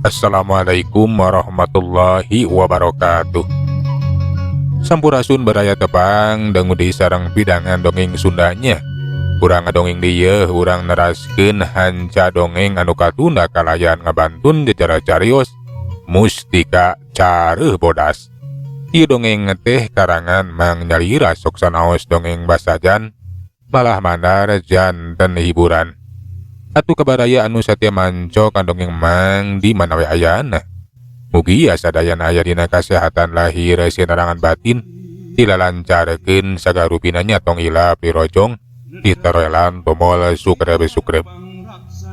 Assalamualaikum warahmatullahi wabarakatuh. Sampurasun badaya tepang dangu di sarang bidangan dongeng Sundanya. Urang ngadongeng dieu urang neraskeun hanca dongeng anu katunda kalayan ngabantun jacara carios Mustika Careuh Bodas. Ieu dongeng teh karangan Mang Nyalira sok sanaos dongeng basajan malah mandar janten hiburan. Atuh kabaraya anu satya manco kandongeng Mang di mana we ayana. Mugi sadayana aya dina kasehatan lahir sinarangan batin dilalancarkeun sagarupina nyatong ila pirojong diterelan tomol sukreb.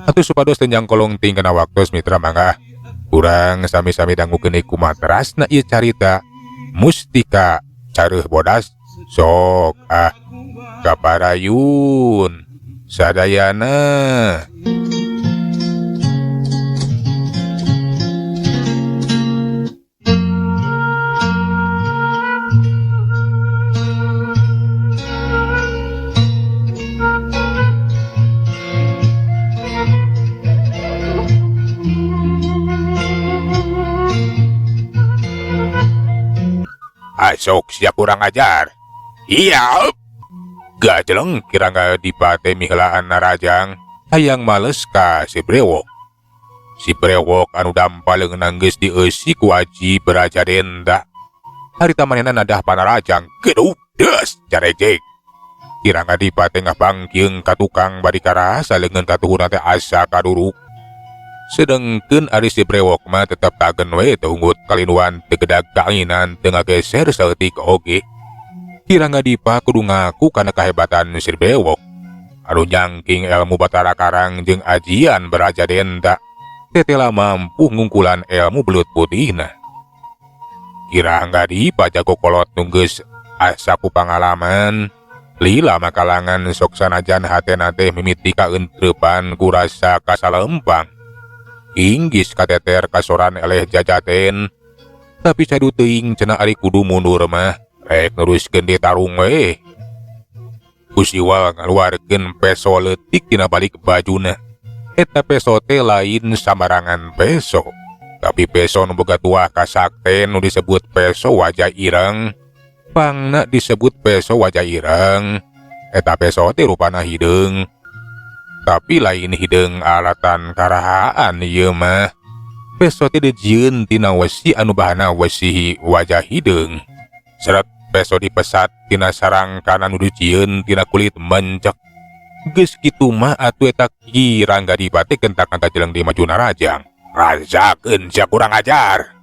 Atuh supados tenjang kolong tingkana waktos mitra mangga urang sami-sami dangukeun kumaterasna ieu carita Mustika Careuh Bodas. Sok kaparayun sadayana. Asok siap kurang ajar. Iya. Gajeleng kirangga dipate mihlaan narajang hayang males ka si brewok. Si brewok anu dampaleung nanggeus dieusi ku aji beraja denda. Harita manehna nadah panarajang gedug deus carejek. Kirangga dipate ngapangkieung ka tukang bari karasa leungeun katuhurna teh asa kaduruk. Sedengkeun ari si brewok mah tetep tagen we tunggut kalinuan teu kedag kaingan teu ngageser saeutik oge. Kirangga dipa kudu ngaku kana kahebatan si brewok anu nyangking ilmu batara karang jeung ajian beraja denda tetela mampu ngungkulan ilmu belut putihna. Kirangga dipa jago kolot nunggeus asa ku pangalaman lila makalangan sok sanajan hatena teh mimiti kaentrepan ku rasa kasalempang. Inggis kateter kasoran eleh jajaten tapi cadu teuing cenah ari kudu mundur mah rek neruskeun di tarung we. Kusiwal ngaluarkeun peso leutik tina balik bajuna. Eta peso teh lain samarangan peso tapi peso nu boga tuah kasakten nu disebut peso wajah ireng. Pangna disebut peso wajah ireng eta peso teh rupana hideung tapi lain hideung alatan karahaan ieu mah. Peso teh dijieun tina wesi anu bahana wesi wajah hideung. Seret peso dipesat tina sarangkan anu dijieun tina kulit mencek. Geus kitu mah atuh eta kirangga dipate kentak-kentak jeleng di maju narajang. Rajakeun sia kurang ajar.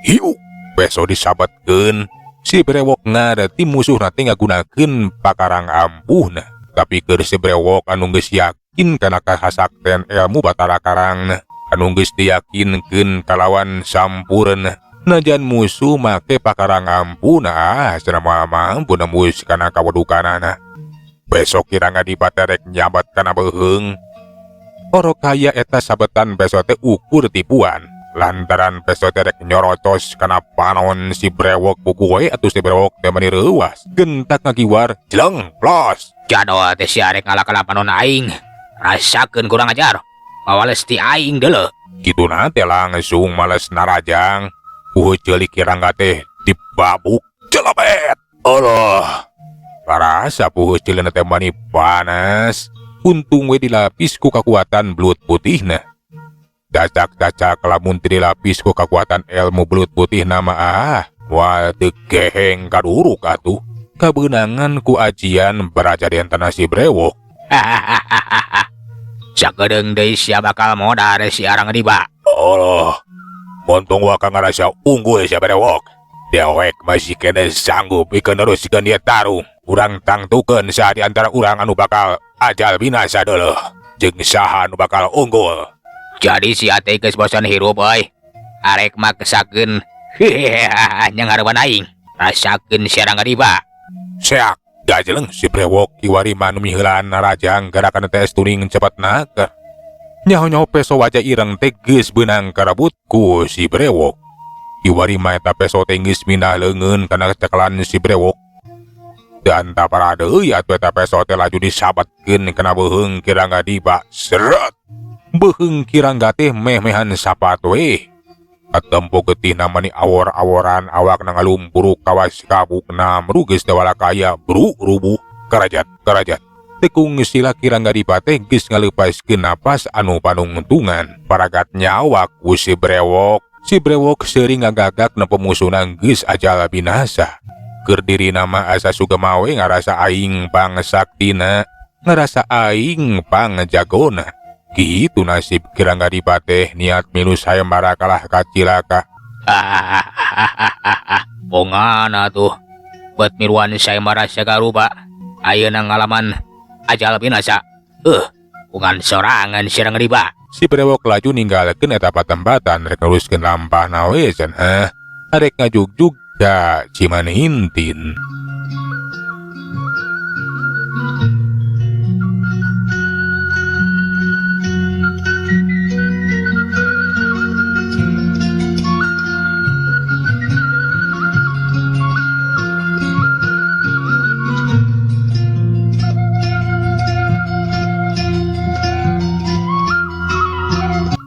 Hiu peso disabetkeun. Si brewok ngareti musuhna teh ngagunakeun pakarang ampuhna. Tapi keur si brewok anu geus yakin kana kahasakten ilmu batara karang anu geus diyakinkeun kalawan sampurna najan musuh make pakarang ampuna cenah moal mampu nembus kana kawedukanana. Besok kirangga dipate rek nyabat kana beuheung. Orok kaya eta sabetan peso teh ukur tipuan lantaran peso teh rek nyorotos kana panon si brewok buku we atuh si brewok teh mani reuwas gentak ngagiwar jeleng plos. Jado teh sia rek ngalak-alak panon aing. Rasakeun kurang ajar. Mawales ti aing deuleu. Kituna teh langsung males narajang. Ceulik kirangga teh dibabuk jelebet. Allah. Parasa puheuh ceuleuna teh mani panas. Untung we dilapis ku kakuatan belut putihna. Dacak-dacak lamun teu dilapis ku kakuatan ilmu belut putihna mah moal teu geheng kaduruk atuh. Kabeunangan ku ajian beraja dentana si brewok. Sakedeung deui sia bakal modar si arang diba. Allah. Montong waka ngarasa unggul sia brewok. Dewek masih kene sanggup ikeun neruskeun ieu tarung. Urang tangtukeun saha di antara urang anu bakal ajal binasa deuleuh jeung saha anu bakal unggul. Jadi sia teh geus bosan hirup euy. Arek mah kesakeun nya ngareban aing. Rasakeun si arang diba. Seak gajeleng si brewok kiwari manu miheulaan narajang garakan teh tuning cepetna ke. Nyaho-nyaho peso wajah ireng teh geus beunang karabut ku si brewok. Kiwari mah eta peso teh geus mindah leungeun kana cekelan si brewok. Dan tapara deui atuh eta peso teh laju disabetkeun kana beuheung kirangga diba seret. Beheung Kirangga teh meh-mehan sapat we. Katempo getih namani awor-aworan awak nangalumpuruk kawas kabukna meruges tewala kaya bru rubuh karajat. Tekung sila Kirangga Dipate geus ngaleupaskeun napas anu panungtungan paragatnya awak ku si brewok. Si brewok seuring ngagagak na pemusuna geus ajal binasa. Keur diri nama asa sugemawe ngarasa aing pangsaktina, ngarasa aing pangjagona. Kitu nasib Kirangga Dipate niat milu sayembara kalah kacilaka. Pongana tuh bet miruan sayembara sagaruba ayeuna ngalaman ajal binasa. Pungan sorangan sirang riba. Si brewok laju ninggalkeun eta patempatan rek neruskeun lampahna we cenah. Arek ngajugjug ka Cimanintin.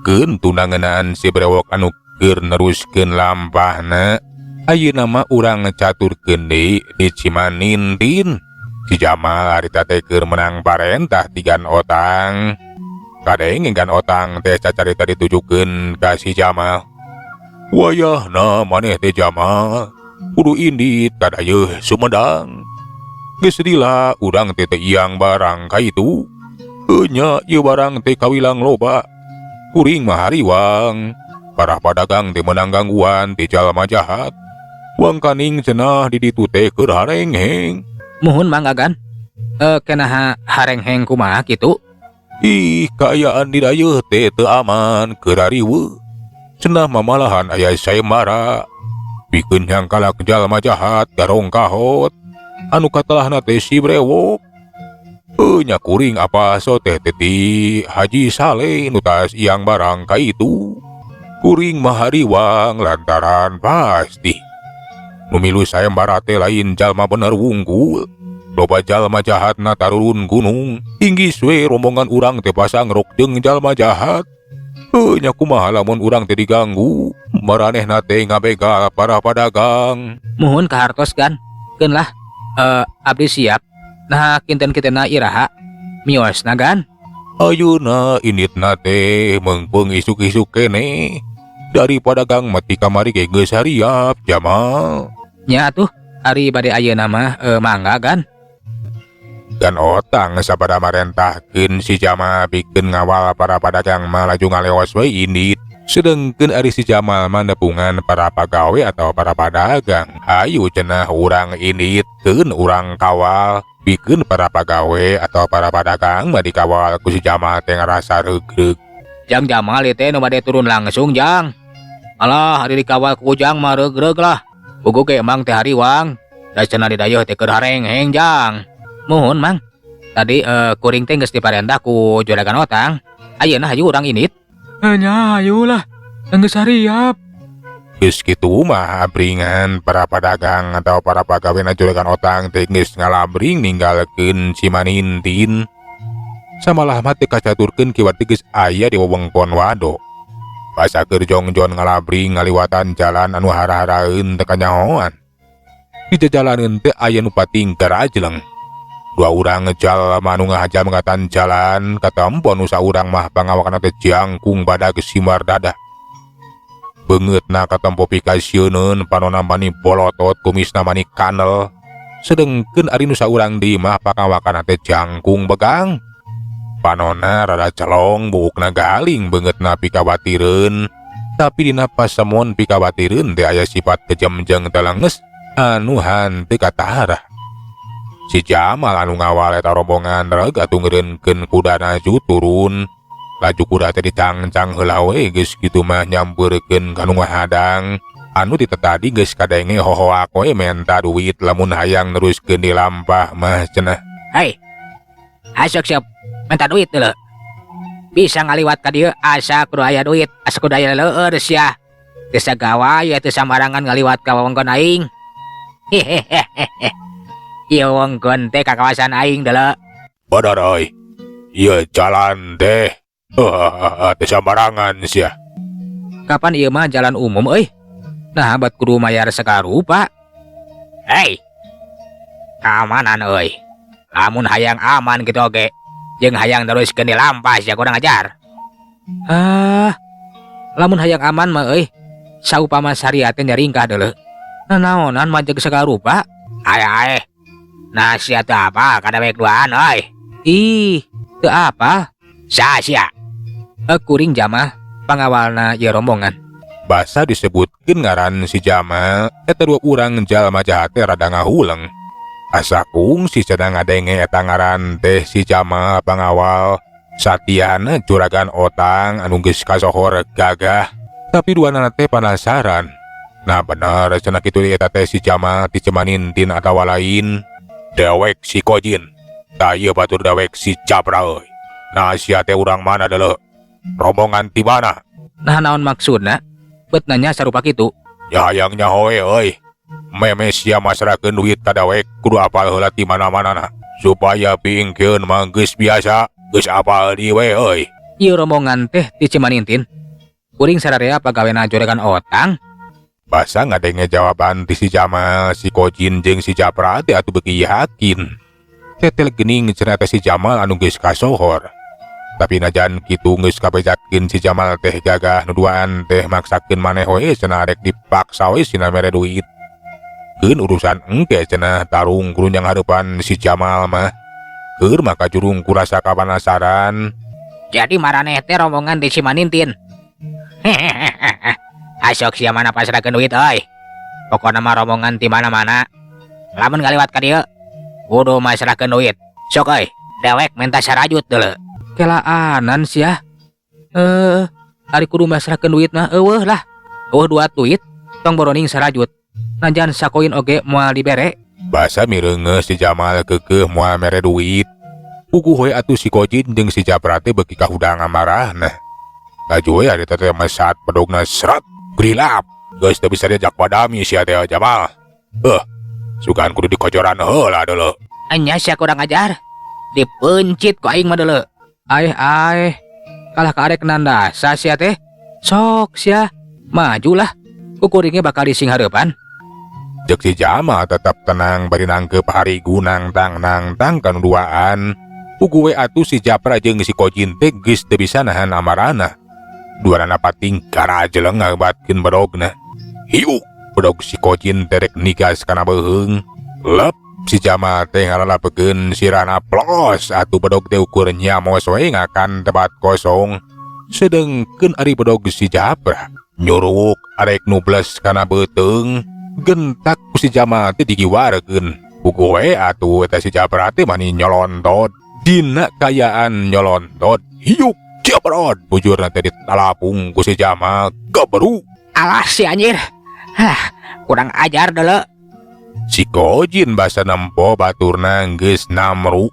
Keun tunangeunaan si brewok anu keur neruskeun lampahna. Ayeuna mah urang caturkeun deui di Cimanintin. Si Jamal harita teh keur menang parentah tigan otang. Kadeng enggan otang teh cacarita ditujukeun ka si Jamal. Wayahna maneh teh Jamal kudu indit kadayeuh Sumedang. Geus dila urang teh iyang barang kaitu. Nya ieu barang teh kawilang loba. Kuring mah hariwang, para padagang teh menang gangguan ti jalma jahat. Wang kaning cenah di ditu teh keur harengheng. Muhun Mang Agan. Kenaha harengheng kumaha kitu? Ih, kaayaan di dayeuh teh teu aman, keur hariweuh. Cenah mamalahan aya sayembara. Pikeun yang kalak jalma jahat garong kahot. Anu katalahna teh si brewok. Nya kuring apa so teh teti Haji Saleh nutas iyang barang kaitu. Kuring mah hariwang lantaran pasti numilu sayembara teh lain jalma bener wunggul. Loba jalma jahatna tarurun gunung. Inggis we rombongan urang teh pasang rok jeung jalma jahat. Nya kumaha lamun urang teh diganggu. Maranehna teh ngabega para padagang. Muhun kahartos Gan. Keun lah. Abdi siap. Nah kinten-kintena iraha miosna Gan. Ayeuna inditna teh meungpeung isuk-isuk keneh. Dari padagang mati kamari ge geus hariap Jamal. Nya atuh ari bade ayeuna mah mangga Gan. Gan otang sabada marentahkeun si Jamal pikeun ngawal para padagang mah laju ngaleos we indit. Sedengkeun ari si Jamal mah nepungan para pagawe atau para padagang. Hayu cenah urang indit keun urang kawal. Pikeun para pagawe atau para padagang mah dikawal ku si Jamal teh ngarasa regreg. Jang Jamal teh nu bade turun langsung Jang. Alah hari dikawal ku Jang mah regreg lah. Puguh ge emang teh hariwang. Da cenah di dayeuh teh keur harengheng Jang. Muhun Mang. Tadi kuring teh geus diparentah ku juragan otang. Ayeuna hayu urang indit. Nya hayu lah. Geus hariap. Geus kitu mah abringan para padagang atau para pagawe na juragan otang teh geus ngalabring ninggalkeun Cimanintin. Samalah mah teh kacaturkeun kiwat geus aya di wewengkon wado. Basa keur jongjon ngalabring ngaliwatan jalan anu hara-haraeun teu kanyahoan. Di jalaneun teh aya nu patingker ajleng. Dua urang jalma anu ngahajam ngatan jalan katempo nu saurang mah pangawakan teh jangkung badag simar dadah. Beungeutna katempo pikasieun panonna mani bolotot kumisna mani kanel. Sedengkeun ari nu saurang di mah pangawakan teh jangkung begang. Panonna rada celong buukna galing beungeutna pikawatireun. Tapi dina pasemon pikawatireun teh aya sifat kejemjeng telenges anu hanteu katahara. Si Jamal anu ngawal eta rombongan reg atungeureunkeun kudana ju turun. Laju kuda teh dicangcang heula we geus kitu mah nyampeurkeun ka nu ngahadang. Anu ditetadi geus kadenge hohoak we menta duit lamun hayang neruskeun di lampah mah cenah. Hai. Sok menta duit deuleu. Bisa ngaliwat ka dieu asa kudu aya duit, asa kudu aya leueur sia. Teu sagawa ya teu samarangan ngaliwat ka wewengkon aing. Hehehe. Ieu wewengkon teh ka kawasan aing deuleu. Badarai. Ieu jalan teh Teu sambarangan sia. Kapan ieu mah jalan umum euy? Nah bat kudu mayar sakarupa. Hei, keamanan euy. Lamun hayang aman gitu oge, jeung hayang teruskeun dilampas ya kurang ajar. Lamun hayang aman mah euy, saupama syariat teh nyaringkah deuleu. Naonan mah jeung sakarupa? Ae. Nah sia teu apa kada baik duaan euy. Ih, teu apa? Sia. Kuring Jamal, pangawalna ieu rombongan. Basa disebutkeun ngaran si Jamal, eta dua urang jalma jahat teh rada ngahuleng. Asa kungsi sedang ngadenge eta ngaran teh si Jamal pangawal Satiana juragan otang anu geus kasohor gagah. Tapi duana teh penasaran. Nah bener cenah kitu eta teh si Jamal dicemanintin atawa lain dewek si Kojin. Tah ieu batur dewek si Japra euy. Nah sia teh urang mana deuleu? Rombongan ti mana? Nah naon maksudna? Bet nanya sarupa kitu. Ya hayang nyahoe euy. Meme sia masrakeun duit ka dewek kudu apal heula ti mana-manana supaya pingkeun mah geus biasa, geus apal di we euy. Ieu rombongan teh ti Cimanintin. Kuring sararea pagawena juragan otang. Basa ngadenge jawaban ti si Jamal, si Kojin jeung si Japra teh atuh beuki yakin. Tetel geuning cenah teh si Jamal anu geus kasohor. Tapi najan kitu geus kabejakeun si Jamal teh gagah nuduaan teh maksakeun maneh we cenah rek dipaksa we sina mere duit. Keun urusan engke cenah tarung kurunyang hareupan si Jamal mah. Keur maka jurung kurasa kapanasaran. Jadi maraneh teh rombongan di Cimanintin. Asok sia mana pasrakeun duit euy. Pokona mah rombongan ti mana-mana. Lamun ngaliwat ka dieu, kudu masrakeun duit. Sok euy, dewek minta sarajut deuleu. Kelaanan sia. Ari kudu masrakeun duit mah eueuh lah. Eueuh dua duit, tong boroning sarajut. Najan sakoin oge moal dibere. Basa mireungeus si Jamal keukeuh moal mere duit. Puguh we atuh si Kojin jeung si Japra teh beuki kahudang amarahna. Laju we ari teh mesat pedogna seret grilap. Geus teu bisa diajak padami sia teh Jamal. Sugan kudu dikocoran heula deuleu. Anya sia kurang ajar. Dipencit ku aing mah deuleu. Aih. Kalah karek nanda sia teh. Sok sia, majulah. Kukuringnya bakal dising hareupan. Jek si Jamal tetap tenang bari nangkep hari gunang tang kanuduaan. Puguh we atuh si Japra jeung si Kojin teh geus teu bisa nahan amarana. Duanana pating karajeleng ngabatkeun bedogna. Hiu, bedog si Kojin terek nigas kana beuheung. Lep si Jamal teh ngaralapekeun sirana plos atuh bedog teh ukur nyamos we ngakan tempat kosong. Sedengkeun ari bedog si Japra nyuruk arek nubles kana beuteung. Gentak ku si Jamal teh digiwarekeun. Puguh we atuh eta si Japra teh mani nyolontot. Dina kayaan nyolontot. Hiuk jebrod bujurna teh ditalapung ku si Jamal gebru. Alah si anjir. Kurang ajar deuleu. Si Kojin basa nempo baturna geus namru.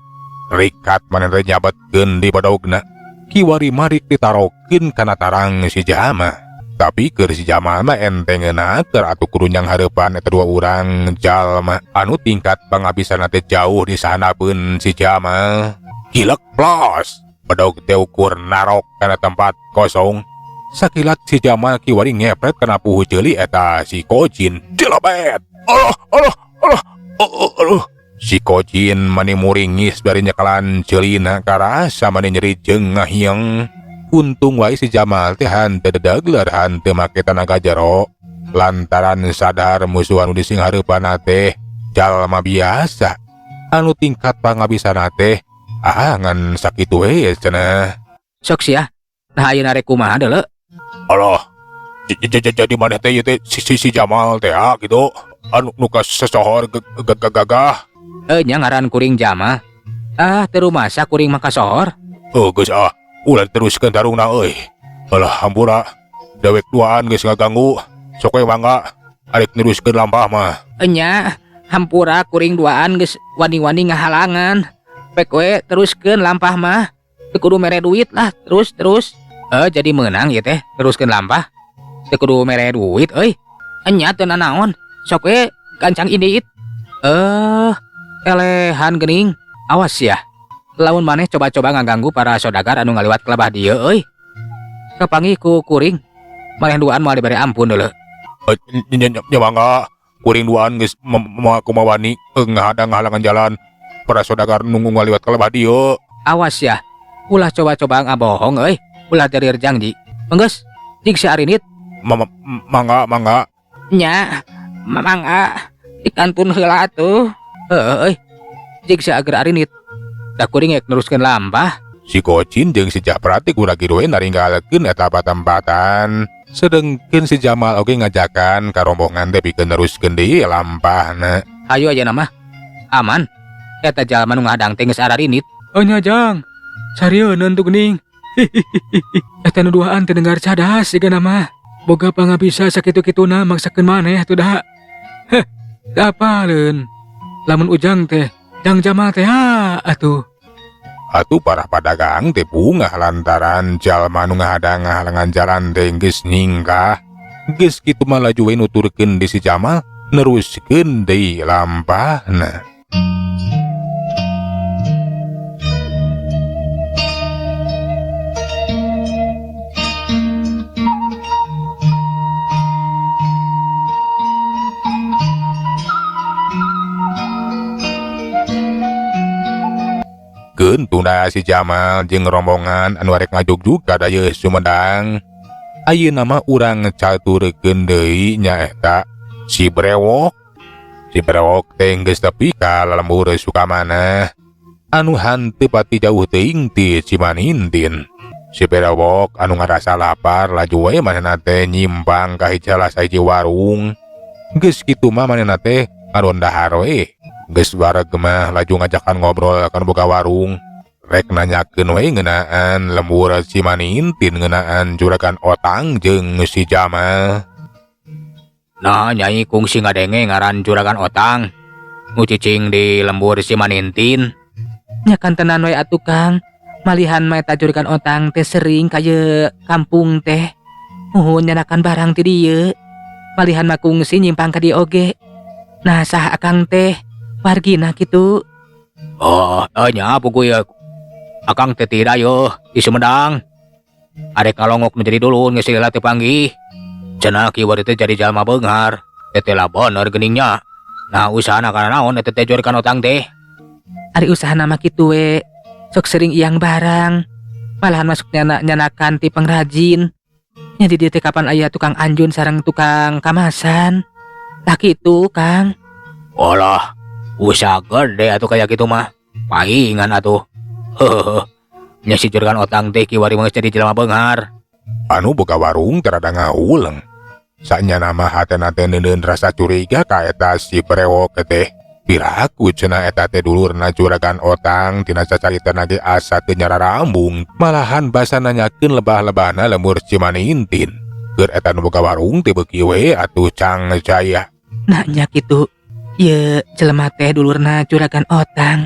Rikat maneh teh nyabetkeun di bedogna. Kiwari marik ditarokeun kana tarang si Jamal. Tapi keur si Jamal mah entengeuna keur atuh kurunyang hareupan eta dua urang jalma anu tingkat pangabisanna teh jauh di sanapeun si Jamal. Gilek plos. Bedog teh ukur narok kana tempat kosong. Sakilat si Jamal kiwari ngepret kana puhu ceuli eta si Kojin. Dilebet. Allah. Si Kojin mani muringis dari nyekalan ceulina karasa mani nyeri jeung ngahieng. Untung wae si Jamal teh hanteu dedegler hanteu make tenaga jero. Lantaran sadar musuh anu dising hareupanna teh jalma biasa. Anu tingkat pangabisana teh ngan sakitu we cenah. Sok sia. Nah ayeuna rek kumaha deuleu? Allah. Jadi maneh teh ieu teh si Jamal teh gitu. Anu nu kasohor gagah. Nya ngaran kuring Jamal. Teu rumasa kuring mah kasohor. Geus ulah teruskeun tarungna euy. Alah hampura. Dewek duaan geus ngaganggu. Sok we mangga arek neruskeun lampah mah. Nya hampura kuring duaan geus wani-wani ngahalangan. Pek we teruskeun lampah mah. Teu kudu mere duit lah, terus. Jadi menang ieu teh teruskeun lampah. Teu kudu mere duit euy. Nya teu nanaon. Sok we gancang indit. Elehan geuning. Awas ya. lamun maneh coba-coba ngaganggu para saudagar anu ngaliwat kelebah dieu euy. Kapanggih ku kuring. Maneh duaan moal dibere ampun deuleu. Nya mangga kuring duaan geus kumawani ngahadang halangan jalan para saudagar nunggu ngaliwat kelebah dieu. Awas ya. Ulah coba-coba ngabohong euy. Ulah derir janji. Enggeus, jig si Arinit. Mangga. Nya, mangga dikantun heula atuh. Euy. Jig si Ager Arinit. Da kuring ek neruskeun lampah. Si Kocin jeung si Japrati kuragi we naringgalkeun eta tempatan. Sedengkeun si Jamal oge ngajakan ka rombongan teh pikeun neruskeun deui lampahna. Hayu aja nama. Aman. Eta jalma nu ngadang teh geus Ararinit. Nya Jang. Sarieun tuh geuning. Eta nu duaan teu dengar cadas siga nama. Boga pangabisa sakitu-kituna maksakeun maneh atuh da. Heh, da apaleun. Lamun Ujang teh Jang Jamal teh atuh. Atuh para padagang teh bungah lantaran jalma nu ngahadang halangan jalan teh geus ningkah. Geus kitu mah laju we nuturkeun di si Jamal neruskeun deui lampahna. Keun tunda si Jamal jeung rombongan anu arek ngajugjug ka dayeuh Sumedang. Ayeuna mah urang caturkeun deui nyaeta si Brewok. Si Brewok teh geus tepi ka lembur Sukamana anu hanteu pati jauh teuing ti Cimanintin. Si Brewok anu ngarasa lapar laju we manehna teh nyimpang ka salah sahiji warung. Geus kitu mah manehna teh ngarondahar we. Geus bareg mah laju ngajakan ngobrol kana boga warung. Rek nanyakeun we ngeunaan lembur Cimanintin ngeunaan juragan Otang jeung si Jamal. Nah, Nyai kungsi ngadenge ngaran juragan Otang. Nu cicing di lembur Cimanintin. Nya kan tenan we atuh Kang. Malihan mah eta juragan Otang teh sering ka ye kampung teh. Muhun nyanakan barang ti dieu. Malihan mah kungsi nyimpang ka dieu oge. Nah, saha Akang teh? Wargina kitu. Oh, nya puguy Akang teh tidak yo di Sumedang. Adek kalongok menjadi dulun geus lila teu panggih. Cenah kieu teh jadi jalma beunghar. Teh lah bener geuningnya. Nah, usahana kana naon eta teh juragan Otang teh? Ari usahana mah kitu we. Sok sering iyang barang. Malahan masuk nyanakan ti pengrajin. Nya di dieu teh kapan aya tukang anjun sareng tukang kamasan. Tah kitu, Kang. Olah. Usaha gede atuh kayak gitu mah. Paingan atuh. Heuh. Nya si juragan Otang teh kiwari mah jadi jelema beunghar. Anu boga warung terada ngauleng. Sanya nama hatena teh neuneun rasa curiga ka eta si Brewok teh. Piraku cenah eta teh dulurna juragan Otang tina sacaritana ge asa teu nyararambung. Malahan basa nanyakeun lebah-lebahna lembur Cimanintin. Keur eta nu boga warung teh beuki we atuh Cang Jaya. Nah nya kitu. Ye, jelema teh dulurna juragan Otang.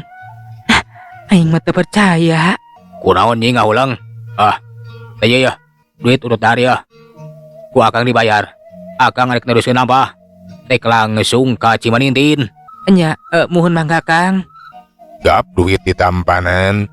Aing mah teu percaya. Kunaon nyi ngaulang? Teh ya. Duit urut dari ya. Ku Akang dibayar. Akang rek neruskeun nambah. Rek langsung ka Cimanintin. Nya, muhun mangga Kang. Gap duit ditampanan.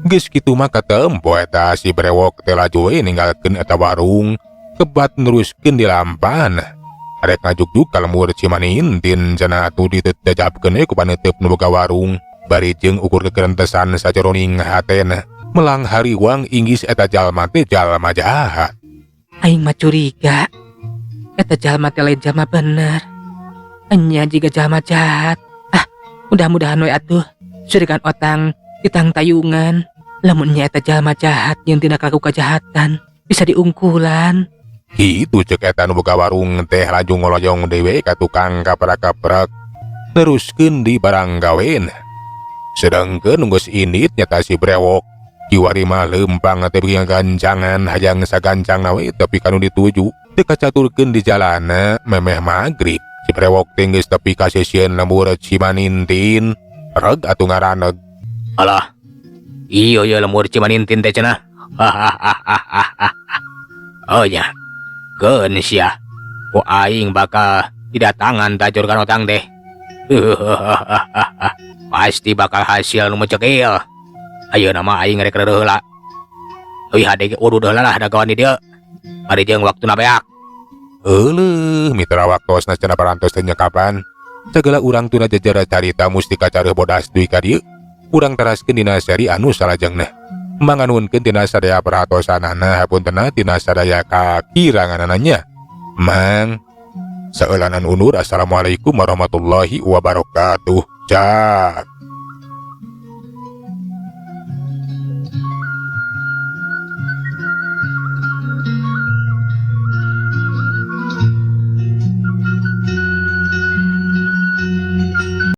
Geus kitu mah katempo eta si Brewok teh laju we ninggalkeun eta warung. Kebat neruskeun di lampahna. Arek ngajugjug ka lembur Cimanintin cenah atuh ditetejapkeun ku paneuteub nu boga warung. Bari jeung ukur kekerentesan sajeroning hatena. Melang hariwang inggis eta jalma teh jalma jahat. Aing mah curiga. Eta jalma teh lain jalma bener. Enya jiga jalma jahat. Mudah-mudahan we atuh juragan Otang ditang tayungan. Lamun nya eta jalma jahat yang tindak laku kejahatan bisa diungkulan. Kitu cek eta nu boga warung teh laju ngoloyong dewe ka tukang kaprak-kaprak neruskeun di barang gawen. Sedengkeun geus indit nyata si Brewok kiwari mah leumpang teh beuki gancangan hayang sagancangna we tapi kanu dituju teu kacaturkeun di jalanna memeh magrib. Si Brewok teh geus tepi ka sisieun lembur Cimanintin reg atuh ngaraneg. Alah. Iyo ya lembur Cimanintin teh cenah. Oh nya. Keun sia. Ku aing bakal didatangan ta juragan Otang teh. Pasti bakal hasil nu mecekil. Ayo nama aing rek heula. Euy hade ge urud heula lah dagoan di dieu. Bari jeung waktuna beak. Heuleuh mitra waktosna cenah parantos teu nyekapan. Segala urang tuna jajara carita mustika careuh bodas duy ka dieu. Urang teraskeun dina seri anu salajengna. Manganunkeun tina sadaya perhatosanana hapuntenna tina sadaya kakiranganana. Mang saeulanan unur assalamualaikum warahmatullahi wabarakatuh. Cak.